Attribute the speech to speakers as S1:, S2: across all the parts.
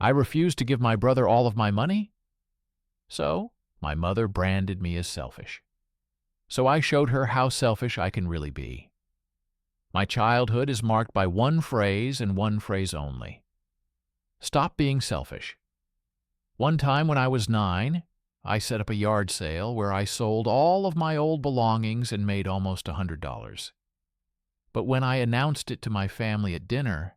S1: I refused to give my brother all of my money? So, my mother branded me as selfish. So I showed her how selfish I can really be. My childhood is marked by one phrase and one phrase only. Stop being selfish. One time when I was 9, I set up a yard sale where I sold all of my old belongings and made almost $100. But when I announced it to my family at dinner,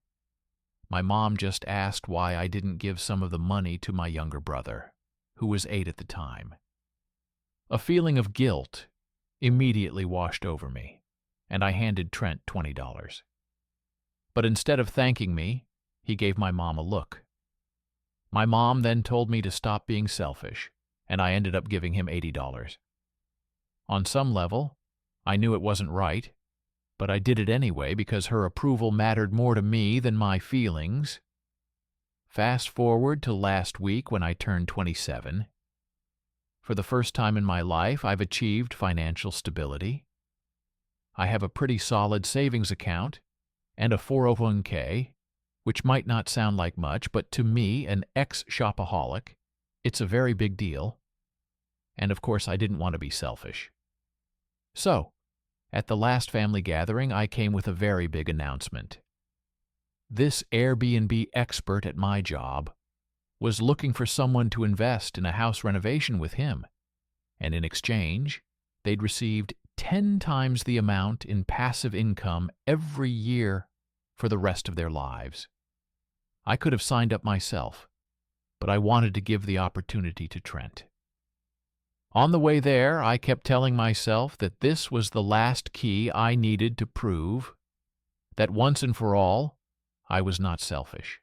S1: my mom just asked why I didn't give some of the money to my younger brother, who was 8 at the time. A feeling of guilt immediately washed over me, and I handed Trent $20. But instead of thanking me, he gave my mom a look. My mom then told me to stop being selfish, and I ended up giving him $80. On some level, I knew it wasn't right, but I did it anyway because her approval mattered more to me than my feelings. Fast forward to last week when I turned 27. For the first time in my life, I've achieved financial stability. I have a pretty solid savings account and a 401k, which might not sound like much, but to me, an ex-shopaholic, it's a very big deal. And of course, I didn't want to be selfish. So, at the last family gathering, I came with a very big announcement. This Airbnb expert at my job was looking for someone to invest in a house renovation with him, and in exchange, they'd received 10 times the amount in passive income every year for the rest of their lives. I could have signed up myself, but I wanted to give the opportunity to Trent. On the way there, I kept telling myself that this was the last key I needed to prove that once and for all, I was not selfish.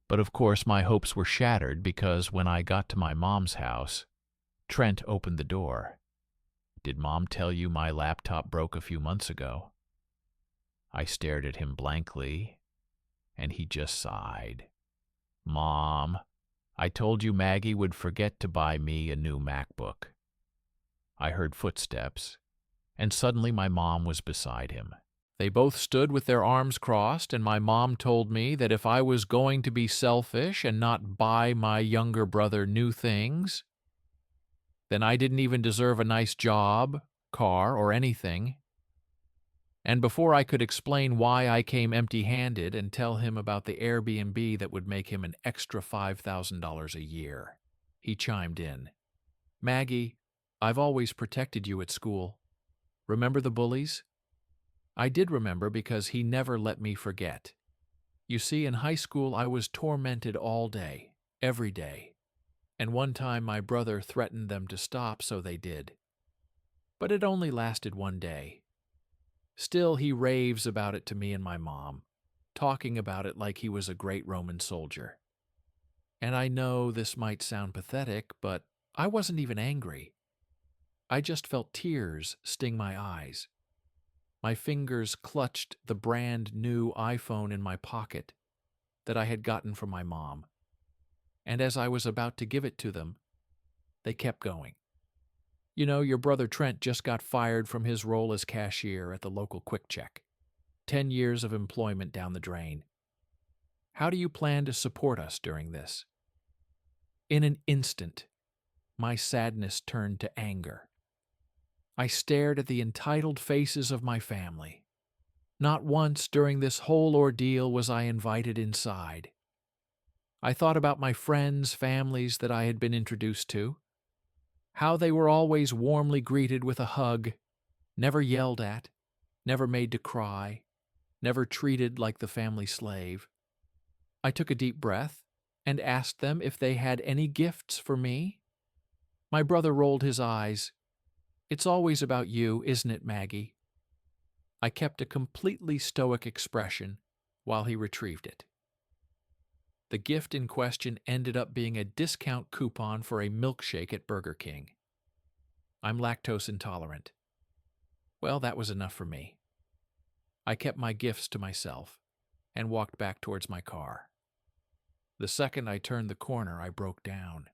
S1: But of course, my hopes were shattered because when I got to my mom's house, Trent opened the door. "Did Mom tell you my laptop broke a few months ago?" I stared at him blankly, and he just sighed. "Mom, I told you Maggie would forget to buy me a new MacBook." I heard footsteps, and suddenly my mom was beside him. They both stood with their arms crossed, and my mom told me that if I was going to be selfish and not buy my younger brother new things, then I didn't even deserve a nice job, car, or anything. And before I could explain why I came empty-handed and tell him about the Airbnb that would make him an extra $5,000 a year, he chimed in. "Maggie, I've always protected you at school. Remember the bullies?" I did remember because he never let me forget. You see, in high school I was tormented all day, every day. And one time my brother threatened them to stop, so they did. But it only lasted one day. Still, he raves about it to me and my mom, talking about it like he was a great Roman soldier. And I know this might sound pathetic, but I wasn't even angry. I just felt tears sting my eyes. My fingers clutched the brand new iPhone in my pocket that I had gotten from my mom. And as I was about to give it to them, they kept going. "You know, your brother Trent just got fired from his role as cashier at the local Quick Check. 10 years of employment down the drain. How do you plan to support us during this?" In an instant, my sadness turned to anger. I stared at the entitled faces of my family. Not once during this whole ordeal was I invited inside. I thought about my friends, families that I had been introduced to, how they were always warmly greeted with a hug, never yelled at, never made to cry, never treated like the family slave. I took a deep breath and asked them if they had any gifts for me. My brother rolled his eyes. "It's always about you, isn't it, Maggie?" I kept a completely stoic expression while he retrieved it. The gift in question ended up being a discount coupon for a milkshake at Burger King. I'm lactose intolerant. Well, that was enough for me. I kept my gifts to myself and walked back towards my car. The second I turned the corner, I broke down.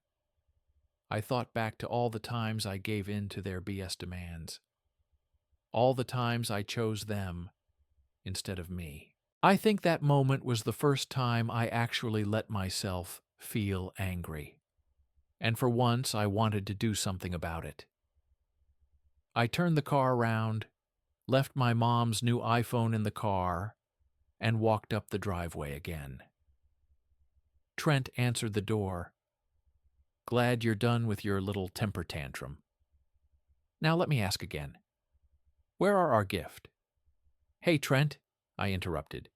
S1: I thought back to all the times I gave in to their BS demands. All the times I chose them instead of me. I think that moment was the first time I actually let myself feel angry. And for once, I wanted to do something about it. I turned the car around, left my mom's new iPhone in the car, and walked up the driveway again. Trent answered the door. "Glad you're done with your little temper tantrum. Now let me ask again. Where are our gift?" "Hey, Trent," I interrupted.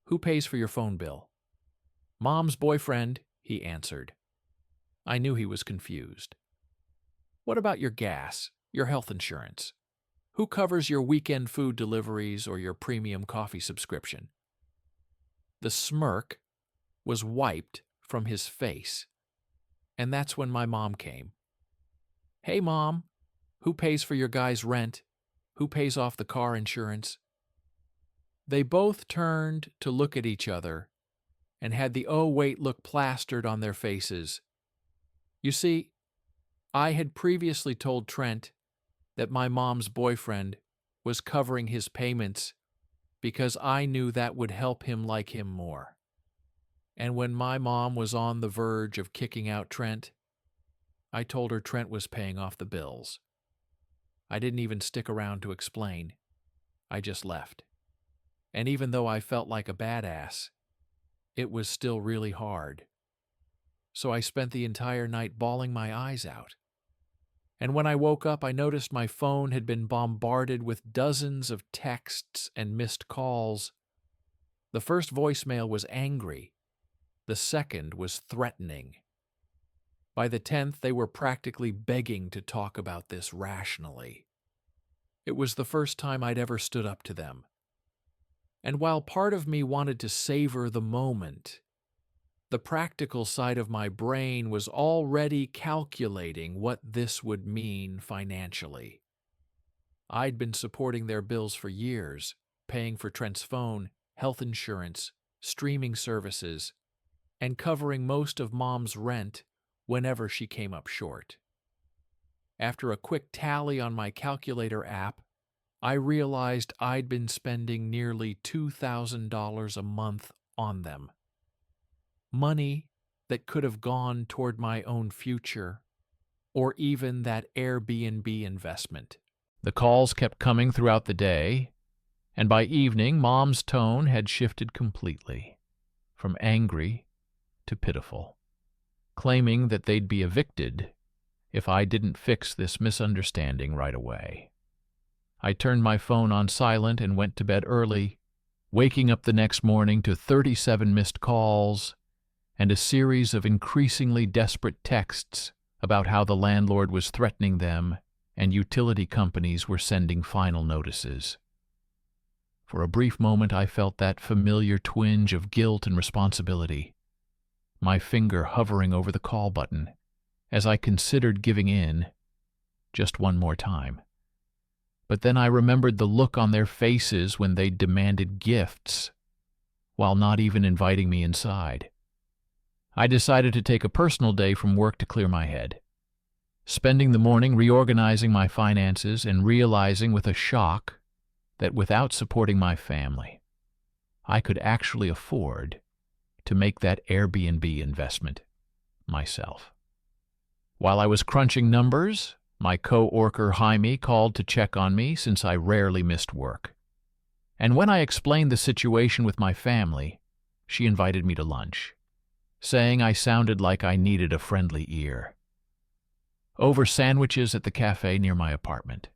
S1: "Who pays for your phone bill?" "Mom's boyfriend," he answered. I knew he was confused. "What about your gas, your health insurance? Who covers your weekend food deliveries or your premium coffee subscription?" The smirk was wiped from his face, and that's when my mom came. "Hey, Mom, who pays for your guy's rent? Who pays off the car insurance?" They both turned to look at each other and had the "oh wait" look plastered on their faces. You see, I had previously told Trent that my mom's boyfriend was covering his payments because I knew that would help him like him more. And when my mom was on the verge of kicking out Trent, I told her Trent was paying off the bills. I didn't even stick around to explain. I just left. And even though I felt like a badass, it was still really hard. So I spent the entire night bawling my eyes out. And when I woke up, I noticed my phone had been bombarded with dozens of texts and missed calls. The first voicemail was angry. The second was threatening. By the 10th, they were practically begging to talk about this rationally. It was the first time I'd ever stood up to them. And while part of me wanted to savor the moment, the practical side of my brain was already calculating what this would mean financially. I'd been supporting their bills for years, paying for Trent's phone, health insurance, streaming services, and covering most of Mom's rent whenever she came up short. After a quick tally on my calculator app, I realized I'd been spending nearly $2,000 a month on them. Money that could have gone toward my own future, or even that Airbnb investment. The calls kept coming throughout the day, and by evening, Mom's tone had shifted completely, from angry to pitiful, claiming that they'd be evicted if I didn't fix this misunderstanding right away. I turned my phone on silent and went to bed early, waking up the next morning to 37 missed calls and a series of increasingly desperate texts about how the landlord was threatening them and utility companies were sending final notices. For a brief moment, I felt that familiar twinge of guilt and responsibility, my finger hovering over the call button as I considered giving in just one more time. But then I remembered the look on their faces when they demanded gifts, while not even inviting me inside. I decided to take a personal day from work to clear my head, spending the morning reorganizing my finances and realizing with a shock that without supporting my family, I could actually afford to make that Airbnb investment myself. While I was crunching numbers, my co-worker Jaime called to check on me since I rarely missed work. And when I explained the situation with my family, she invited me to lunch, saying I sounded like I needed a friendly ear. Over sandwiches at the cafe near my apartment,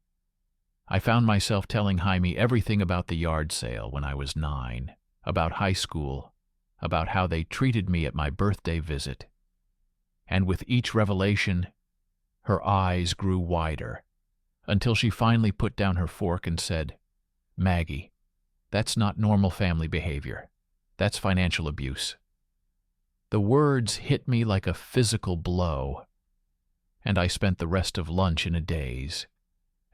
S1: I found myself telling Jaime everything about the yard sale when I was 9, about high school, about how they treated me at my birthday visit. And with each revelation, her eyes grew wider, until she finally put down her fork and said, "Maggie, that's not normal family behavior. That's financial abuse." The words hit me like a physical blow, and I spent the rest of lunch in a daze,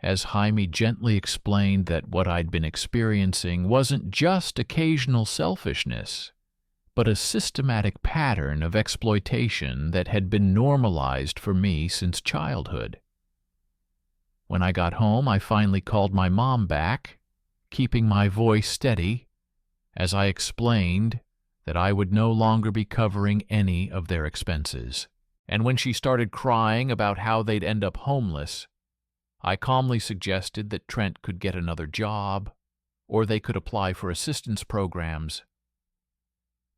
S1: as Jaime gently explained that what I'd been experiencing wasn't just occasional selfishness, but a systematic pattern of exploitation that had been normalized for me since childhood. When I got home, I finally called my mom back, keeping my voice steady as I explained that I would no longer be covering any of their expenses. And when she started crying about how they'd end up homeless, I calmly suggested that Trent could get another job, or they could apply for assistance programs.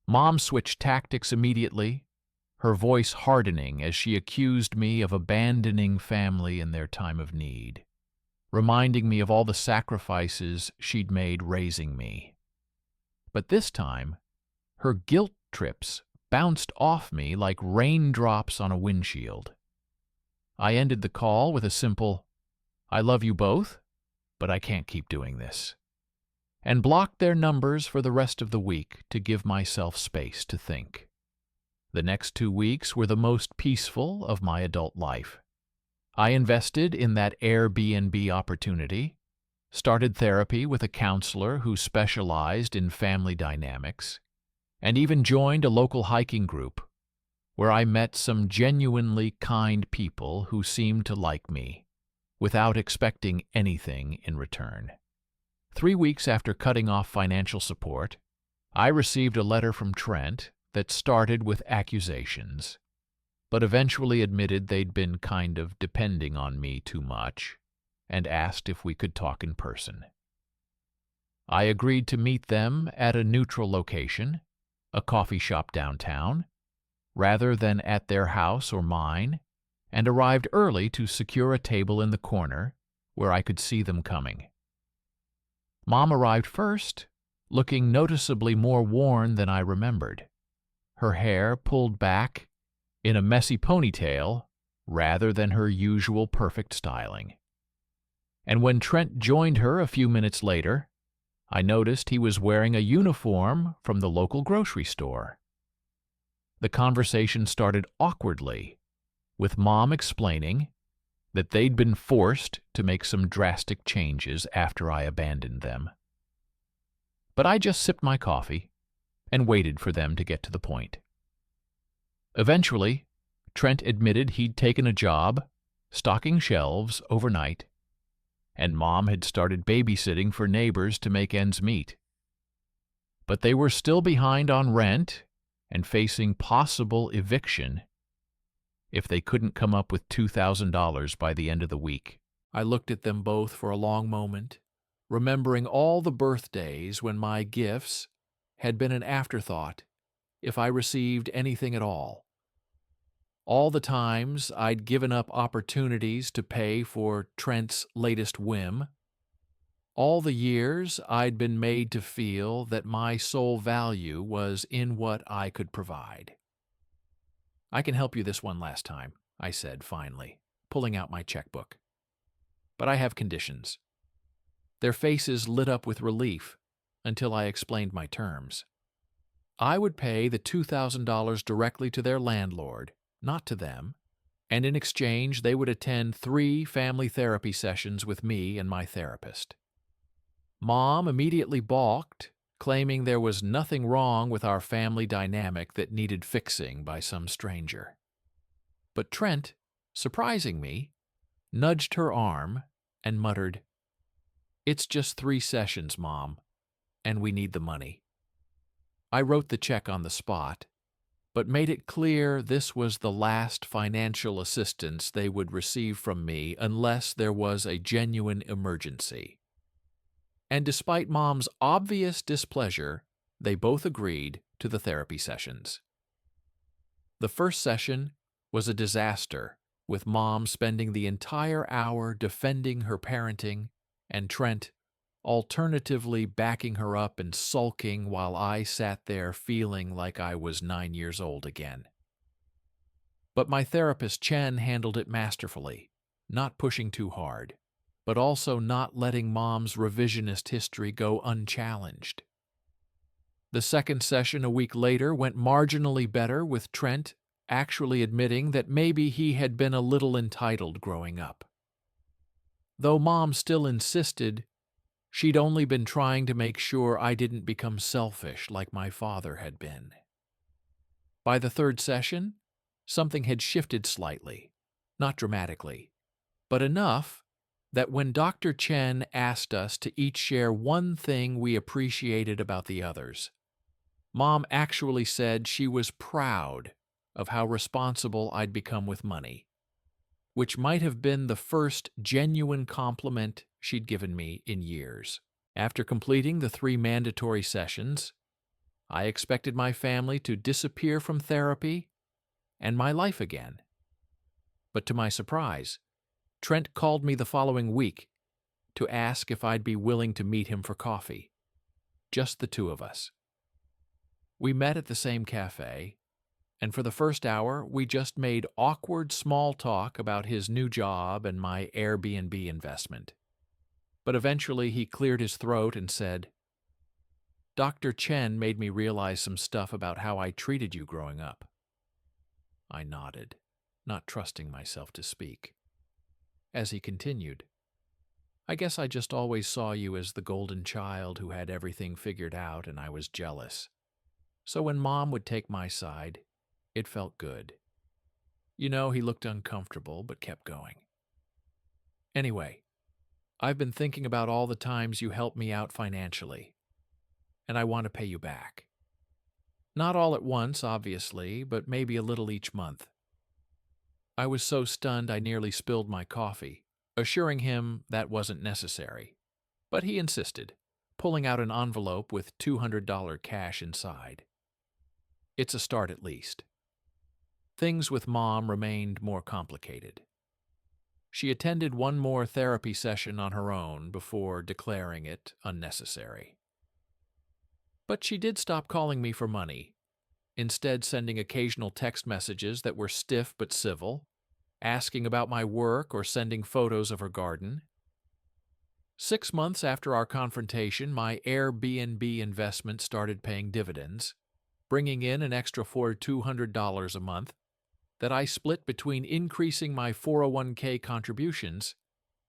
S1: Mom switched tactics immediately, her voice hardening as she accused me of abandoning family in their time of need, reminding me of all the sacrifices she'd made raising me. But this time, her guilt trips bounced off me like raindrops on a windshield. I ended the call with a simple, "I love you both, but I can't keep doing this," and blocked their numbers for the rest of the week to give myself space to think. The next 2 weeks were the most peaceful of my adult life. I invested in that Airbnb opportunity, started therapy with a counselor who specialized in family dynamics, and even joined a local hiking group, where I met some genuinely kind people who seemed to like me, without expecting anything in return. 3 weeks after cutting off financial support, I received a letter from Trent that started with accusations, but eventually admitted they'd been kind of depending on me too much, and asked if we could talk in person. I agreed to meet them at a neutral location, a coffee shop downtown, rather than at their house or mine, and arrived early to secure a table in the corner where I could see them coming. Mom arrived first, looking noticeably more worn than I remembered, her hair pulled back in a messy ponytail rather than her usual perfect styling. And when Trent joined her a few minutes later, I noticed he was wearing a uniform from the local grocery store. The conversation started awkwardly, with Mom explaining that they'd been forced to make some drastic changes after I abandoned them. But I just sipped my coffee and waited for them to get to the point. Eventually, Trent admitted he'd taken a job stocking shelves overnight, and Mom had started babysitting for neighbors to make ends meet. But they were still behind on rent and facing possible eviction if they couldn't come up with $2,000 by the end of the week. I looked at them both for a long moment, remembering all the birthdays when my gifts had been an afterthought, if I received anything at all. All the times I'd given up opportunities to pay for Trent's latest whim. All the years I'd been made to feel that my sole value was in what I could provide. "I can help you this one last time," I said finally, pulling out my checkbook. "But I have conditions." Their faces lit up with relief until I explained my terms. I would pay the $2,000 directly to their landlord, not to them, and in exchange they would attend 3 family therapy sessions with me and my therapist. Mom immediately balked, claiming there was nothing wrong with our family dynamic that needed fixing by some stranger. But Trent, surprising me, nudged her arm and muttered, "It's just 3 sessions, Mom, and we need the money." I wrote the check on the spot, but made it clear this was the last financial assistance they would receive from me unless there was a genuine emergency. And despite Mom's obvious displeasure, they both agreed to the therapy sessions. The first session was a disaster, with Mom spending the entire hour defending her parenting and Trent alternatively backing her up and sulking while I sat there feeling like I was 9 years old again. But my therapist Chen handled it masterfully, not pushing too hard, but also not letting Mom's revisionist history go unchallenged. The second session a week later went marginally better, with Trent actually admitting that maybe he had been a little entitled growing up. Though Mom still insisted she'd only been trying to make sure I didn't become selfish like my father had been. By the third session, something had shifted slightly, not dramatically, but enough that when Dr. Chen asked us to each share one thing we appreciated about the others, Mom actually said she was proud of how responsible I'd become with money, which might have been the first genuine compliment she'd given me in years. After completing the 3 mandatory sessions, I expected my family to disappear from therapy and my life again. But to my surprise, Trent called me the following week to ask if I'd be willing to meet him for coffee. Just the 2 of us. We met at the same cafe, and for the first hour, we just made awkward small talk about his new job and my Airbnb investment. But eventually he cleared his throat and said, "Dr. Chen made me realize some stuff about how I treated you growing up." I nodded, not trusting myself to speak. As he continued, "I guess I just always saw you as the golden child who had everything figured out, and I was jealous. So when Mom would take my side, it felt good." You know, he looked uncomfortable but kept going. "Anyway, I've been thinking about all the times you helped me out financially, and I want to pay you back. Not all at once, obviously, but maybe a little each month." I was so stunned I nearly spilled my coffee, assuring him that wasn't necessary. But he insisted, pulling out an envelope with $200 cash inside. It's a start at least. Things with Mom remained more complicated. She attended one more therapy session on her own before declaring it unnecessary. But she did stop calling me for money, instead sending occasional text messages that were stiff but civil, asking about my work or sending photos of her garden. 6 months after our confrontation, my Airbnb investment started paying dividends, bringing in an extra $200 a month that I split between increasing my 401k contributions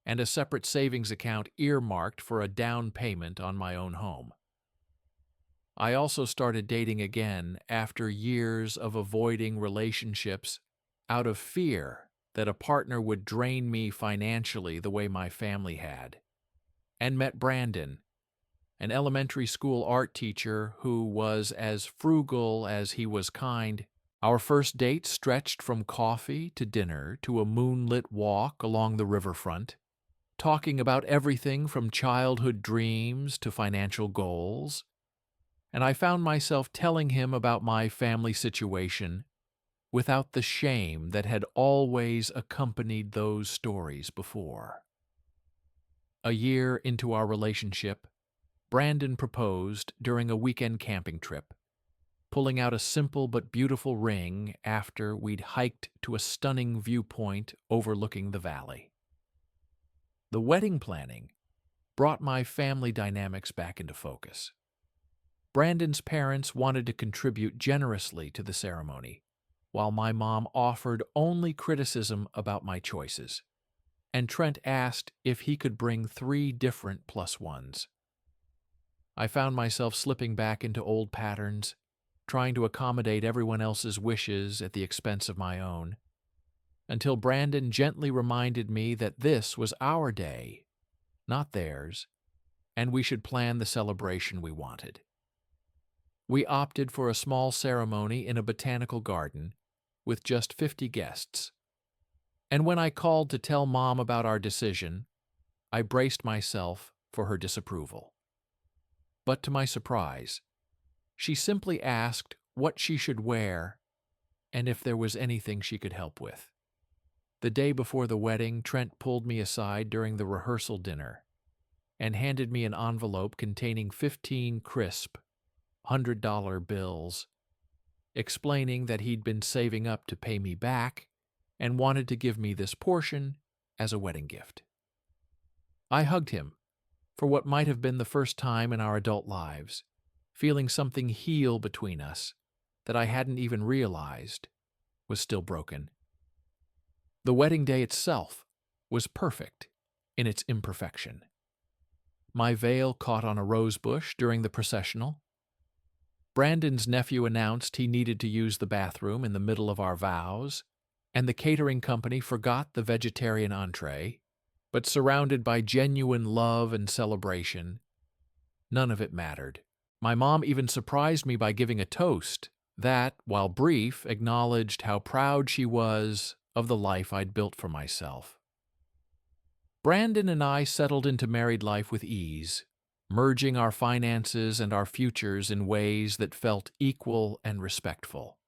S1: and a separate savings account earmarked for a down payment on my own home. I also started dating again after years of avoiding relationships out of fear that a partner would drain me financially the way my family had, and met Brandon, an elementary school art teacher who was as frugal as he was kind. Our first date stretched from coffee to dinner to a moonlit walk along the riverfront, talking about everything from childhood dreams to financial goals, and I found myself telling him about my family situation without the shame that had always accompanied those stories before. A year into our relationship, Brandon proposed during a weekend camping trip, pulling out a simple but beautiful ring after we'd hiked to a stunning viewpoint overlooking the valley. The wedding planning brought my family dynamics back into focus. Brandon's parents wanted to contribute generously to the ceremony, while my mom offered only criticism about my choices, and Trent asked if he could bring 3 different +1s. I found myself slipping back into old patterns, trying to accommodate everyone else's wishes at the expense of my own, until Brandon gently reminded me that this was our day, not theirs, and we should plan the celebration we wanted. We opted for a small ceremony in a botanical garden with just 50 guests, and when I called to tell Mom about our decision, I braced myself for her disapproval. But to my surprise, she simply asked what she should wear and if there was anything she could help with. The day before the wedding, Trent pulled me aside during the rehearsal dinner and handed me an envelope containing 15 crisp $100 bills, explaining that he'd been saving up to pay me back and wanted to give me this portion as a wedding gift. I hugged him for what might have been the first time in our adult lives, feeling something heal between us that I hadn't even realized was still broken. The wedding day itself was perfect in its imperfection. My veil caught on a rose bush during the processional. Brandon's nephew announced he needed to use the bathroom in the middle of our vows, and the catering company forgot the vegetarian entree, But surrounded by genuine love and celebration, none of it mattered. My mom even surprised me by giving a toast that, while brief, acknowledged how proud she was of the life I'd built for myself. Brandon and I settled into married life with ease, merging our finances and our futures in ways that felt equal and respectful.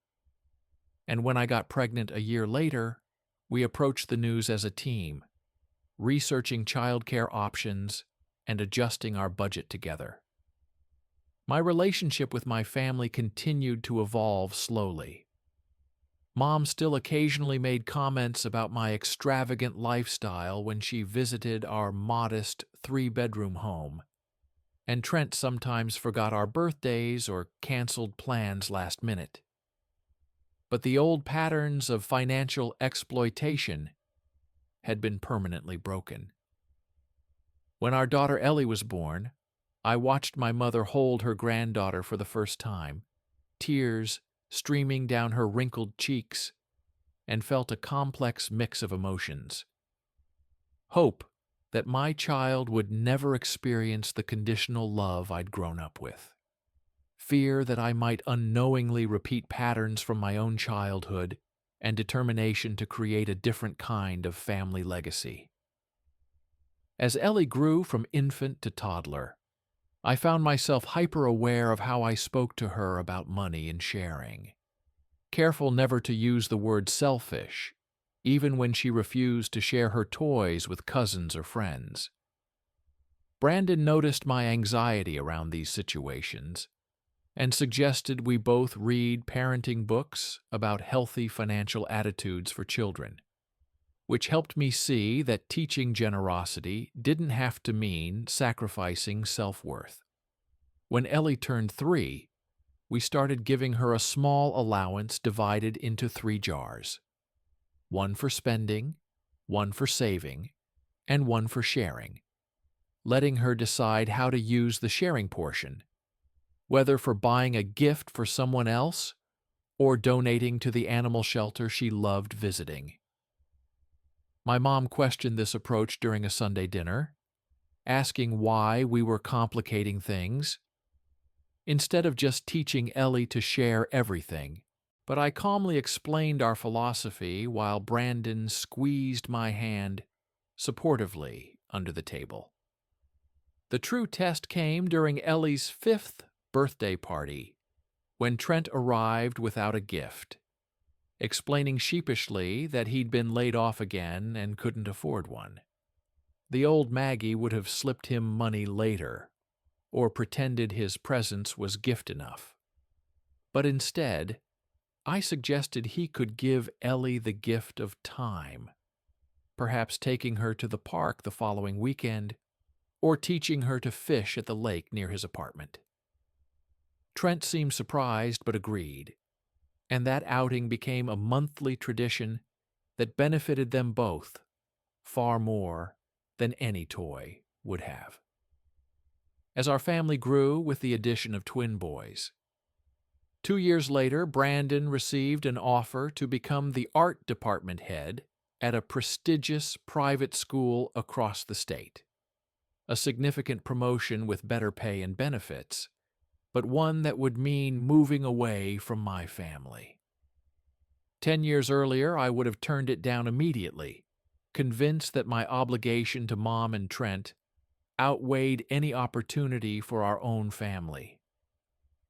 S1: And when I got pregnant a year later, we approached the news as a team, researching childcare options and adjusting our budget together. My relationship with my family continued to evolve slowly. Mom still occasionally made comments about my extravagant lifestyle when she visited our modest three-bedroom home, and Trent sometimes forgot our birthdays or canceled plans last minute. But the old patterns of financial exploitation had been permanently broken. When our daughter Ellie was born, I watched my mother hold her granddaughter for the first time, tears streaming down her wrinkled cheeks, and felt a complex mix of emotions. Hope that my child would never experience the conditional love I'd grown up with. Fear that I might unknowingly repeat patterns from my own childhood, and determination to create a different kind of family legacy. As Ellie grew from infant to toddler, I found myself hyper-aware of how I spoke to her about money and sharing, careful never to use the word selfish, even when she refused to share her toys with cousins or friends. Brandon noticed my anxiety around these situations and suggested we both read parenting books about healthy financial attitudes for children, which helped me see that teaching generosity didn't have to mean sacrificing self-worth. When Ellie turned 3, we started giving her a small allowance divided into 3 jars: one for spending, one for saving, and one for sharing, letting her decide how to use the sharing portion, whether for buying a gift for someone else or donating to the animal shelter she loved visiting. My mom questioned this approach during a Sunday dinner, asking why we were complicating things, instead of just teaching Ellie to share everything. But I calmly explained our philosophy while Brandon squeezed my hand supportively under the table. The true test came during Ellie's 5th birthday party, when Trent arrived without a gift, explaining sheepishly that he'd been laid off again and couldn't afford one. The old Maggie would have slipped him money later, or pretended his presence was gift enough. But instead, I suggested he could give Ellie the gift of time, perhaps taking her to the park the following weekend, or teaching her to fish at the lake near his apartment. Trent seemed surprised but agreed, and that outing became a monthly tradition that benefited them both far more than any toy would have. As our family grew with the addition of twin boys, 2 years later, Brandon received an offer to become the art department head at a prestigious private school across the state. A significant promotion with better pay and benefits, but one that would mean moving away from my family. 10 years earlier, I would have turned it down immediately, convinced that my obligation to Mom and Trent outweighed any opportunity for our own family.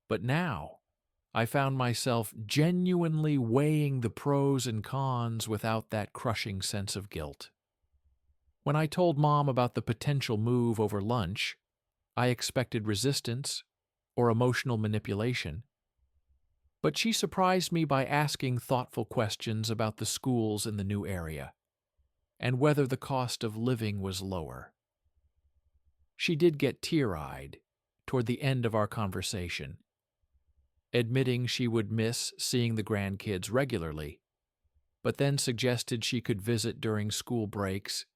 S1: But now, I found myself genuinely weighing the pros and cons without that crushing sense of guilt. When I told Mom about the potential move over lunch, I expected resistance or emotional manipulation. But she surprised me by asking thoughtful questions about the schools in the new area and whether the cost of living was lower. She did get tear-eyed toward the end of our conversation, admitting she would miss seeing the grandkids regularly, but then suggested she could visit during school breaks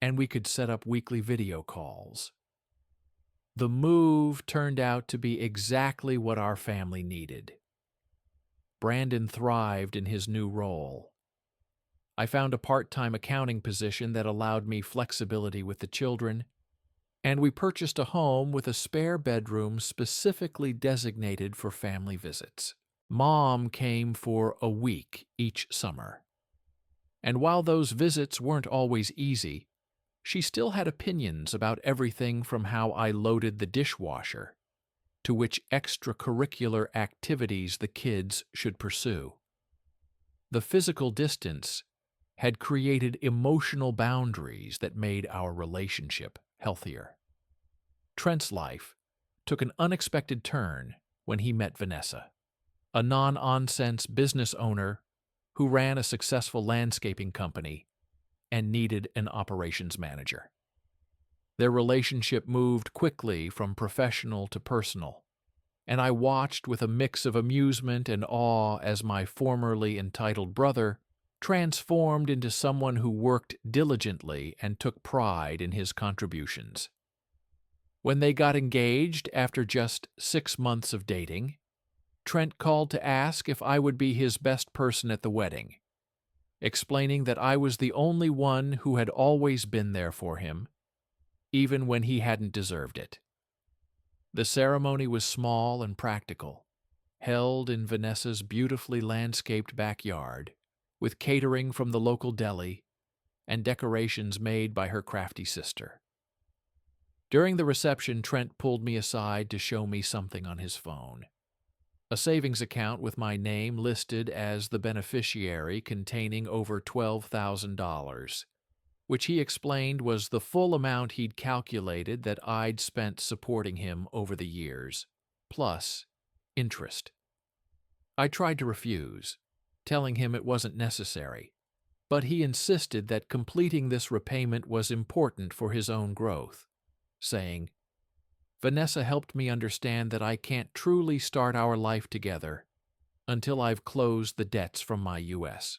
S1: and we could set up weekly video calls. The move turned out to be exactly what our family needed. Brandon thrived in his new role. I found a part-time accounting position that allowed me flexibility with the children, and we purchased a home with a spare bedroom specifically designated for family visits. Mom came for a week each summer, and while those visits weren't always easy, she still had opinions about everything from how I loaded the dishwasher to which extracurricular activities the kids should pursue. The physical distance had created emotional boundaries that made our relationship healthier. Trent's life took an unexpected turn when he met Vanessa, a non-nonsense business owner who ran a successful landscaping company and needed an operations manager. Their relationship moved quickly from professional to personal, and I watched with a mix of amusement and awe as my formerly entitled brother transformed into someone who worked diligently and took pride in his contributions. When they got engaged after just 6 months of dating, Trent called to ask if I would be his best person at the wedding, explaining that I was the only one who had always been there for him, even when he hadn't deserved it. The ceremony was small and practical, held in Vanessa's beautifully landscaped backyard, with catering from the local deli and decorations made by her crafty sister. During the reception, Trent pulled me aside to show me something on his phone. A savings account with my name listed as the beneficiary containing over $12,000, which he explained was the full amount he'd calculated that I'd spent supporting him over the years, plus interest. I tried to refuse, telling him it wasn't necessary, but he insisted that completing this repayment was important for his own growth, saying, "Vanessa helped me understand that I can't truly start our life together until I've closed the debts from my U.S.